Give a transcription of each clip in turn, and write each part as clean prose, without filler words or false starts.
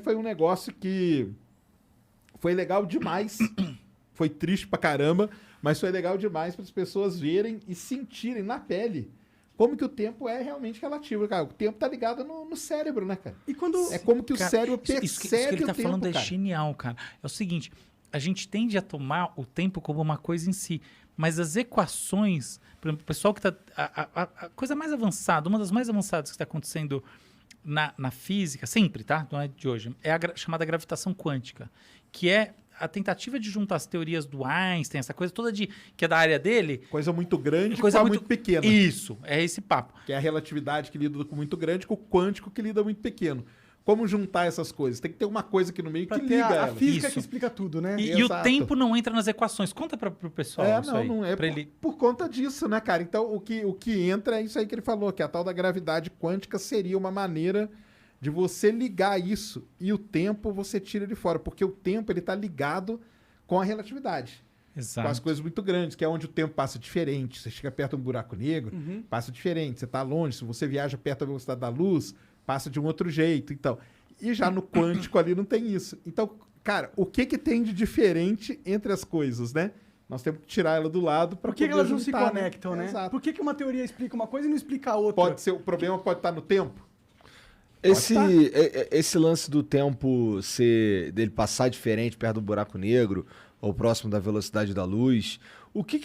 foi um negócio que foi legal demais. Foi triste pra caramba, mas foi legal demais para as pessoas verem e sentirem na pele como que o tempo é realmente relativo, cara. O tempo tá ligado no cérebro, né, cara? E quando... É como que o cérebro percebe isso que ele tá o tempo, falando cara. é genial, cara. É o seguinte, a gente tende a tomar o tempo como uma coisa em si, mas as equações, por exemplo, o pessoal que tá... A coisa mais avançada, uma das mais avançadas que está acontecendo na física, sempre, tá? Não é de hoje, é a chamada gravitação quântica, que é a tentativa de juntar as teorias do Einstein, essa coisa toda que é da área dele. Coisa muito grande Coisa com muito pequena. Isso, é esse papo. Que é a relatividade que lida com muito grande com o quântico que lida muito pequeno. Como juntar essas coisas? Tem que ter uma coisa aqui no meio Pra que ter liga a elas. física Isso. que explica tudo, né? E o Exato. tempo não entra nas equações. Conta pro pessoal isso aí. Não é pra por conta disso, né, cara? Então, o que entra é isso aí que ele falou, que a tal da gravidade quântica seria uma maneira de você ligar isso e o tempo você tira de fora, porque o tempo ele tá ligado com a relatividade. Exato. Com as coisas muito grandes, que é onde o tempo passa diferente. Você chega perto de um buraco negro, passa diferente. Você está longe, se você viaja perto da velocidade da luz, passa de um outro jeito. Então, e já no quântico ali não tem isso. Então, cara, o que tem de diferente entre as coisas, né? Nós temos que tirar ela do lado para Por que poder elas não juntar, se conectam, né? Exato. Por que uma teoria explica uma coisa e não explica a outra? Pode ser, o problema pode estar no tempo. Esse lance do tempo dele passar diferente perto do buraco negro ou próximo da velocidade da luz, o que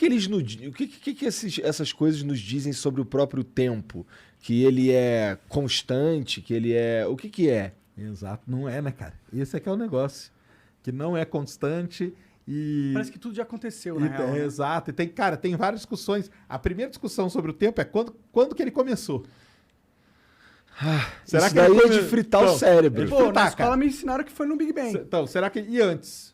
essas coisas nos dizem sobre o próprio tempo? Que ele é constante, que ele é... O que é? Exato, não é, né, cara? Esse é que é o negócio. Que não é constante e... Parece que tudo já aconteceu, na real. Né? Exato. E tem várias discussões. A primeira discussão sobre o tempo é quando que ele começou. Será que daí é de fritar o cérebro? Pô, na escola me ensinaram que foi no Big Bang. Então, será que... E antes?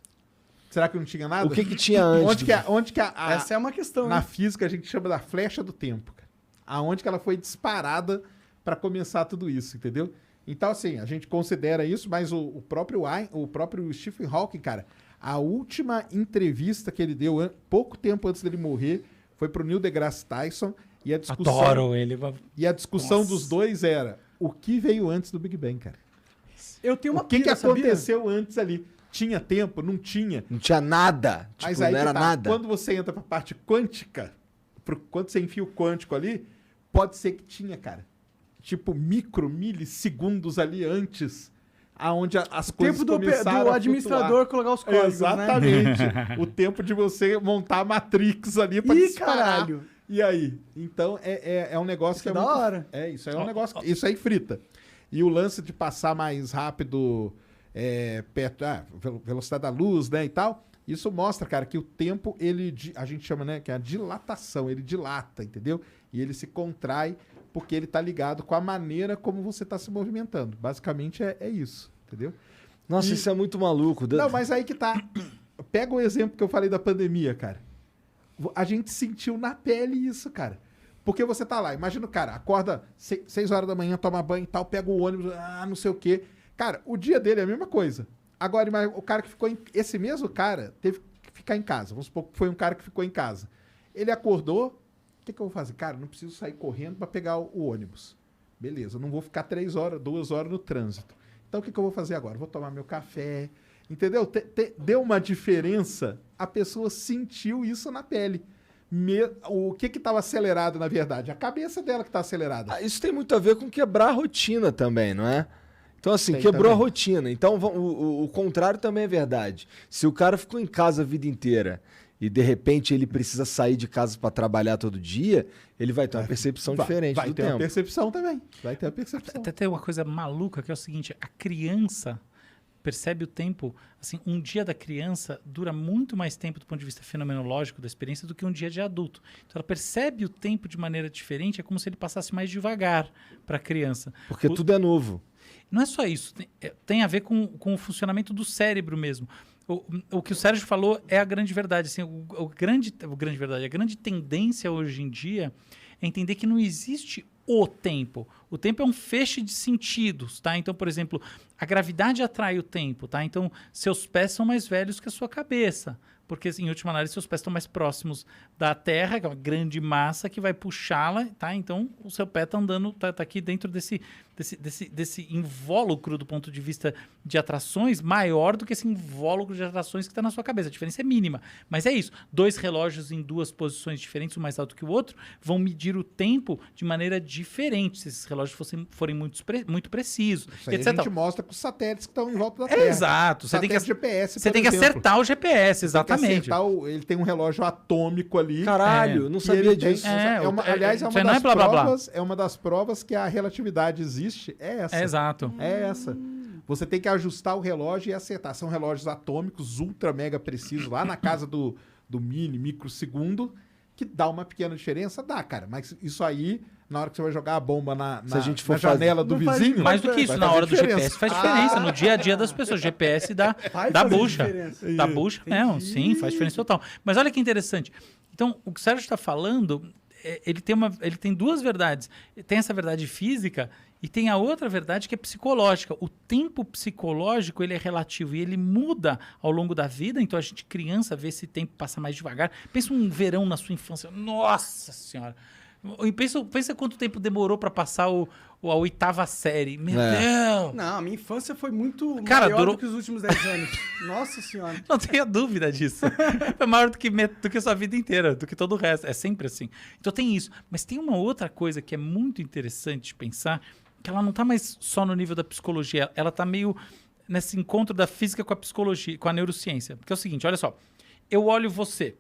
Será que não tinha nada? O que tinha antes? Onde que Essa é uma questão, na né? física a gente chama da flecha do tempo, cara. Aonde que ela foi disparada para começar tudo isso, entendeu? Então, assim, a gente considera isso, mas o próprio Stephen Hawking, cara, a última entrevista que ele deu, pouco tempo antes dele morrer, foi pro Neil deGrasse Tyson, e a discussão... Adoro ele. E a discussão Nossa. dos dois era, o que veio antes do Big Bang, cara? Eu tenho uma O que pira, sabia? aconteceu antes ali? Tinha tempo? Não tinha? Não tinha nada. Tipo, Mas aí não que era tá. nada. Quando você entra pra parte quântica, quando você enfia o quântico ali, pode ser que tinha, cara. Tipo, milissegundos ali antes, aonde as coisas Tempo começaram do a administrador colocar os códigos, Exatamente. né? O tempo de você montar a Matrix ali pra Ih, disparar. caralho. E aí? Então, é um negócio que é da muito... hora. Isso aí é um negócio... Isso aí frita. E o lance de passar mais rápido... perto velocidade da luz, né, e tal. Isso mostra, cara, que o tempo, a gente chama, né, que é a dilatação, ele dilata, entendeu? E ele se contrai porque ele tá ligado com a maneira como você tá se movimentando. Basicamente é isso, entendeu? Nossa, isso é muito maluco. Não, mas aí que tá. Pega o exemplo que eu falei da pandemia, cara. A gente sentiu na pele isso, cara. Porque você tá lá, imagina o cara, acorda 6 horas da manhã, toma banho e tal, pega o ônibus, não sei o quê. Cara, o dia dele é a mesma coisa. Agora, o cara que ficou... Esse mesmo cara teve que ficar em casa. Vamos supor que foi um cara que ficou em casa. Ele acordou... O que eu vou fazer? Cara, não preciso sair correndo para pegar o ônibus. Beleza, não vou ficar 3 horas, 2 horas no trânsito. Então, o que eu vou fazer agora? Vou tomar meu café. Entendeu? Deu uma diferença. A pessoa sentiu isso na pele. O que estava acelerado, na verdade? A cabeça dela que está acelerada. Isso tem muito a ver com quebrar a rotina também, não é? Então, assim, Tem quebrou também. a rotina. Então, o contrário também é verdade. Se o cara ficou em casa a vida inteira e, de repente, ele precisa sair de casa para trabalhar todo dia, ele vai ter uma percepção diferente do Vai ter tempo. uma percepção também. Vai ter uma percepção. Até tem uma coisa maluca que é o seguinte, a criança percebe o tempo, assim, um dia da criança dura muito mais tempo do ponto de vista fenomenológico da experiência do que um dia de adulto. Então ela percebe o tempo de maneira diferente, é como se ele passasse mais devagar para a criança. Porque tudo é novo. Não é só isso, tem a ver com o funcionamento do cérebro mesmo. O que o Sérgio falou é a grande verdade. Assim, a grande tendência hoje em dia é entender que não existe o tempo. O tempo é um feixe de sentidos, tá? Então, por exemplo, a gravidade atrai o tempo, tá? Então, seus pés são mais velhos que a sua cabeça. Porque, em última análise, seus pés estão mais próximos da Terra, que é uma grande massa que vai puxá-la, tá? Então, o seu pé está andando, tá aqui dentro desse invólucro do ponto de vista de atrações, maior do que esse invólucro de atrações que está na sua cabeça. A diferença é mínima. Mas é isso. 2 relógios em 2 posições diferentes, um mais alto que o outro, vão medir o tempo de maneira diferente, se esses relógios forem muito precisos. Isso aí etc. a gente mostra com os satélites que estão em volta da Terra. Exato. Você tem que GPS, Você por tem que exemplo. acertar o GPS, exatamente. Ele tem um relógio atômico ali. Caralho, não E sabia ele tem- disso. aliás, isso aí não é blá, blá, blá. é uma das provas que a relatividade existe. É essa. Exato. É essa. Você tem que ajustar o relógio e acertar. São relógios atômicos ultra mega precisos, lá na casa do microsegundo, que dá uma pequena diferença. Dá, cara. Mas isso aí, na hora que você vai jogar a bomba na Se a gente for janela do Não faz vizinho... Mais do que isso, vai na fazer hora do diferença. GPS faz diferença. No dia a dia das pessoas. GPS dá Vai da fazer bucha. diferença. Da bucha. Sim, faz diferença total. Mas olha que interessante. Então, o que o Sérgio está falando, ele tem 2 verdades. Tem essa verdade física e tem a outra verdade que é psicológica. O tempo psicológico, ele é relativo e ele muda ao longo da vida. Então, a gente, criança, vê esse tempo passar mais devagar. Pensa um verão na sua infância. Nossa Senhora! E pensa quanto tempo demorou para passar a 8ª série. Meu Deus! Não, a minha infância foi muito Cara, maior durou- do que os últimos 10 anos. Nossa senhora. Não tenha dúvida disso. É maior do que a sua vida inteira, do que todo o resto. É sempre assim. Então tem isso. Mas tem uma outra coisa que é muito interessante de pensar, que ela não está mais só no nível da psicologia, ela está meio nesse encontro da física com a psicologia, com a neurociência. Porque é o seguinte, olha só. Eu olho você.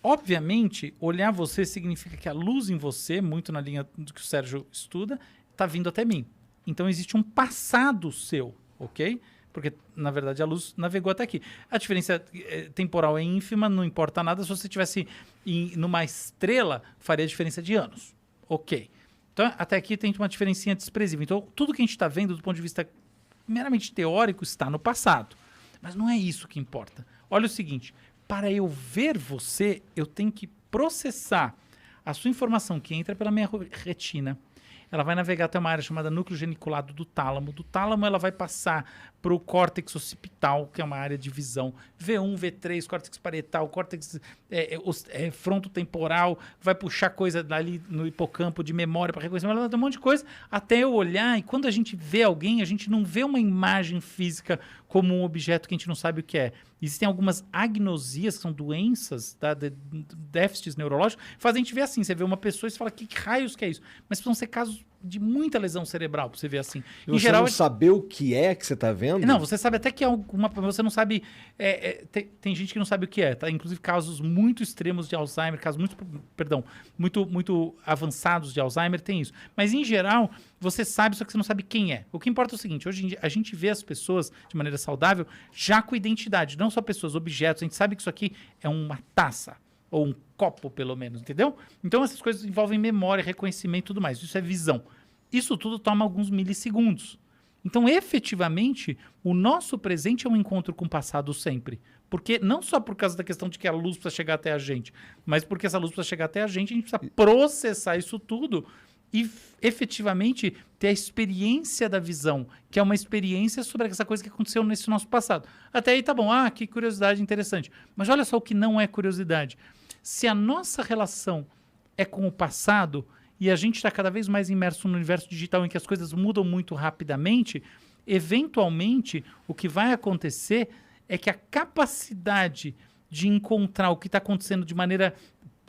Obviamente, olhar você significa que a luz em você, muito na linha do que o Sérgio estuda, está vindo até mim. Então, existe um passado seu, ok? Porque, na verdade, a luz navegou até aqui. A diferença temporal é ínfima, não importa nada. Se você estivesse numa estrela, faria diferença de anos. Ok. Então, até aqui tem uma diferencinha desprezível. Então, tudo que a gente está vendo, do ponto de vista meramente teórico, está no passado. Mas não é isso que importa. Olha o seguinte, para eu ver você, eu tenho que processar a sua informação que entra pela minha retina. Ela vai navegar até uma área chamada núcleo geniculado do tálamo. Do tálamo, ela vai passar para o córtex occipital, que é uma área de visão. V1, V3, córtex parietal, córtex frontotemporal, vai puxar coisa dali no hipocampo de memória para reconhecimento, ela tem um monte de coisa, até eu olhar. E quando a gente vê alguém, a gente não vê uma imagem física como um objeto que a gente não sabe o que é. Existem algumas agnosias, que são doenças, tá, déficits neurológicos, que fazem a gente ver assim. Você vê uma pessoa e você fala, que raios que é isso? Mas precisam ser casos de muita lesão cerebral pra você ver assim. E Em você geral, não saber o que é que você tá vendo? não, você sabe até que é alguma... Você não sabe... tem gente que não sabe o que é, tá? Inclusive casos muito extremos de Alzheimer, casos muito avançados de Alzheimer, tem isso. Mas, em geral, você sabe, só que você não sabe quem é. O que importa é o seguinte, hoje em dia, a gente vê as pessoas de maneira saudável já com identidade. Não só pessoas, objetos. A gente sabe que isso aqui é uma taça. Ou um copo, pelo menos, entendeu? Então, essas coisas envolvem memória, reconhecimento e tudo mais. Isso é visão. Isso tudo toma alguns milissegundos. Então, efetivamente, o nosso presente é um encontro com o passado sempre. Porque não só por causa da questão de que a luz precisa chegar até a gente, mas porque essa luz precisa chegar até a gente precisa processar isso tudo e efetivamente ter a experiência da visão, que é uma experiência sobre essa coisa que aconteceu nesse nosso passado. Até aí tá bom, que curiosidade interessante. Mas olha só o que não é curiosidade. Se a nossa relação é com o passado e a gente está cada vez mais imerso no universo digital em que as coisas mudam muito rapidamente, eventualmente o que vai acontecer é que a capacidade de encontrar o que está acontecendo de maneira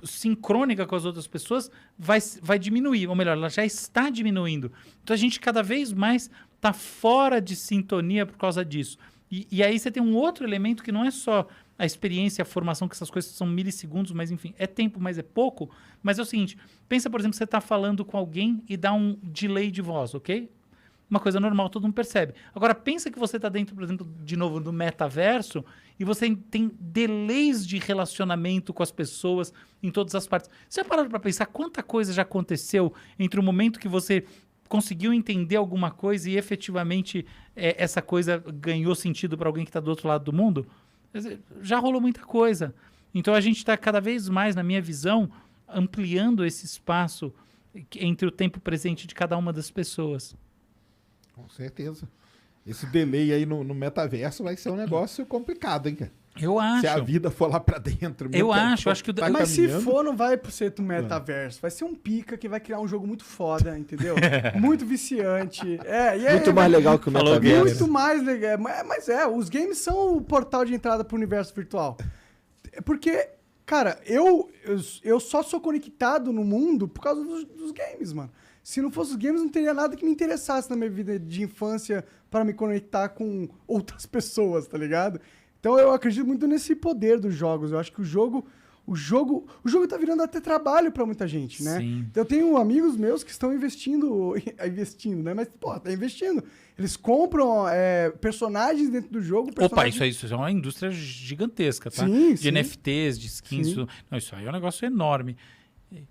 sincrônica com as outras pessoas vai diminuir, ou melhor, ela já está diminuindo. Então a gente cada vez mais está fora de sintonia por causa disso. E aí você tem um outro elemento que não é só a experiência, a formação, que essas coisas são milissegundos, mas enfim, é tempo, mas é pouco. Mas é o seguinte, pensa, por exemplo, você está falando com alguém e dá um delay de voz, ok? Uma coisa normal, todo mundo percebe. Agora, pensa que você está dentro, por exemplo, de novo, do metaverso e você tem delays de relacionamento com as pessoas em todas as partes. Você já parou para pensar quanta coisa já aconteceu entre o momento que você conseguiu entender alguma coisa e efetivamente essa coisa ganhou sentido para alguém que está do outro lado do mundo? Já rolou muita coisa. Então, a gente está cada vez mais, na minha visão, ampliando esse espaço entre o tempo presente de cada uma das pessoas. Com certeza. Esse delay aí no metaverso vai ser um negócio complicado, hein, cara? Eu acho. Se a vida for lá pra dentro. Eu mesmo, acho que o tá Mas se caminhando. for, não vai ser do metaverso. Vai ser um pica que vai criar um jogo muito foda, entendeu? Muito viciante. Muito mais legal que o Falou metaverso. Muito mais legal. Mas os games são o portal de entrada pro universo virtual. Porque, cara, eu só sou conectado no mundo por causa dos games, mano. Se não fosse os games, não teria nada que me interessasse na minha vida de infância para me conectar com outras pessoas, tá ligado? Então eu acredito muito nesse poder dos jogos. Eu acho que o jogo tá virando até trabalho para muita gente, né? Sim. Eu tenho amigos meus que estão investindo, né? Mas, pô, tá investindo. Eles compram personagens dentro do jogo. Opa, isso é uma indústria gigantesca, tá? Sim, de sim. NFTs, de skins. Sim. Não, isso aí é um negócio enorme.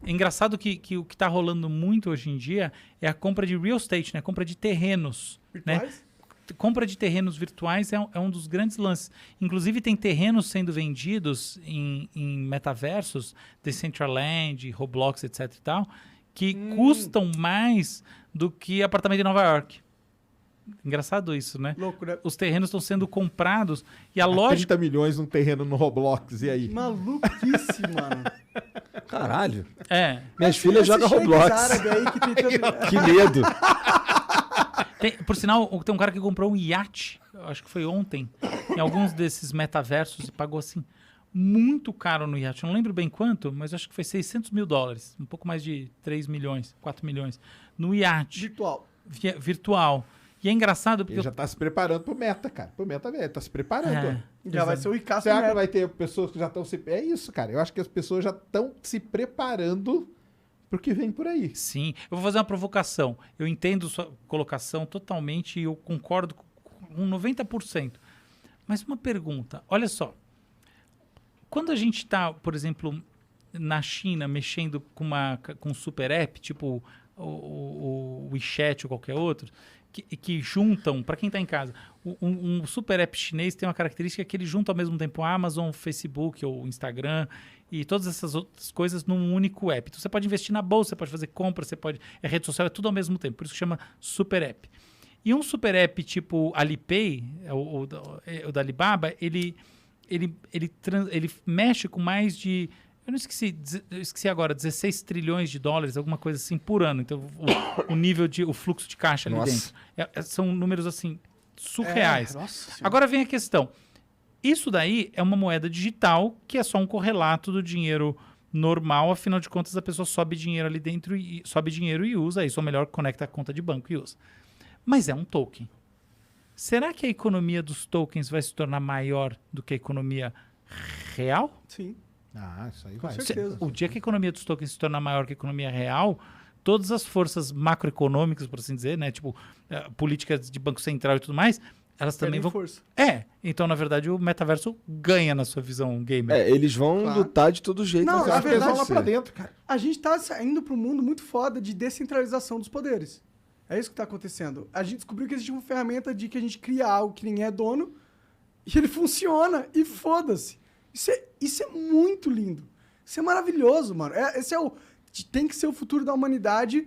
É engraçado que o que está rolando muito hoje em dia é a compra de real estate, né? Compra de terrenos. Né? virtuais. Compra de terrenos virtuais é um dos grandes lances. Inclusive, tem terrenos sendo vendidos em metaversos, Decentraland, Roblox, etc e tal, que custam mais do que apartamento em Nova York. Engraçado isso, né? Louco, né? Os terrenos estão sendo comprados e a A lógica... 30 milhões num terreno no Roblox, e aí? Maluquice, mano. Caralho. É. Minhas filhas jogam Esses shakes Roblox. árabes aí que tem tanto- Que medo. Por sinal, tem um cara que comprou um iate, eu acho que foi ontem, em alguns desses metaversos e pagou assim muito caro no iate. Eu não lembro bem quanto, mas eu acho que foi $600 mil, um pouco mais de 3 milhões, 4 milhões, no iate virtual. virtual. E é engraçado porque... Ele já tá se preparando pro meta, cara. Pro meta, velho. Tá se preparando. É. ó. Já vai ser o Ricasso Será que Neto. vai ter pessoas que já estão se... É isso, cara. Eu acho que as pessoas já estão se preparando pro que vem por aí. Sim, eu vou fazer uma provocação. Eu entendo sua colocação totalmente e eu concordo com 90%. Mas uma pergunta, olha só. Quando a gente está, por exemplo, na China mexendo com um super app, tipo o WeChat ou qualquer outro, que juntam, para quem está em casa, um super app chinês tem uma característica que ele junta ao mesmo tempo a Amazon, o Facebook ou o Instagram e todas essas outras coisas num único app. Então você pode investir na bolsa, você pode fazer compra, você pode... rede social, é tudo ao mesmo tempo. Por isso que chama super app. E um super app tipo Alipay, o da Alibaba, ele mexe com mais de... Eu esqueci agora, 16 trilhões de dólares, alguma coisa assim, por ano. Então, o nível o fluxo de caixa ali Nossa. dentro. São números, assim, surreais. Nossa senhora. Agora vem a questão. Isso daí é uma moeda digital que é só um correlato do dinheiro normal. Afinal de contas, a pessoa sobe dinheiro ali dentro sobe dinheiro e usa isso, ou melhor, conecta a conta de banco e usa. Mas é um token. Será que a economia dos tokens vai se tornar maior do que a economia real? Sim. Ah, isso aí vai. certeza. O dia que a economia dos tokens se tornar maior que a economia real, todas as forças macroeconômicas, por assim dizer, né, tipo políticas de Banco Central e tudo mais, elas também Perdem vão... força. Então, na verdade, o metaverso ganha na sua visão gamer. Eles vão Claro. lutar de todo jeito. Não, mas Eu na acho que eles vão lá verdade, pra dentro, cara. A gente tá saindo para um mundo muito foda de descentralização dos poderes. É isso que tá acontecendo. A gente descobriu que existe uma ferramenta de que a gente cria algo que ninguém é dono e ele funciona e foda-se. Isso é muito lindo. Isso é maravilhoso, mano. Tem que ser o futuro da humanidade,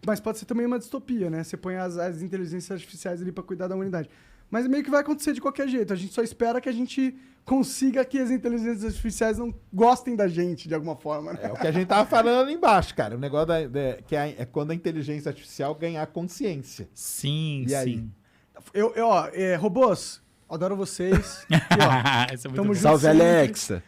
mas pode ser também uma distopia, né? Você põe as inteligências artificiais ali para cuidar da humanidade. Mas meio que vai acontecer de qualquer jeito. A gente só espera que a gente consiga que as inteligências artificiais não gostem da gente de alguma forma, né? É o que a gente tava falando ali embaixo, cara. O negócio que é quando a inteligência artificial ganhar consciência. Sim, E sim. aí? Robôs, adoro vocês. E, ó, Essa é muito tamo boa. junto. Salve, sempre. Alexa.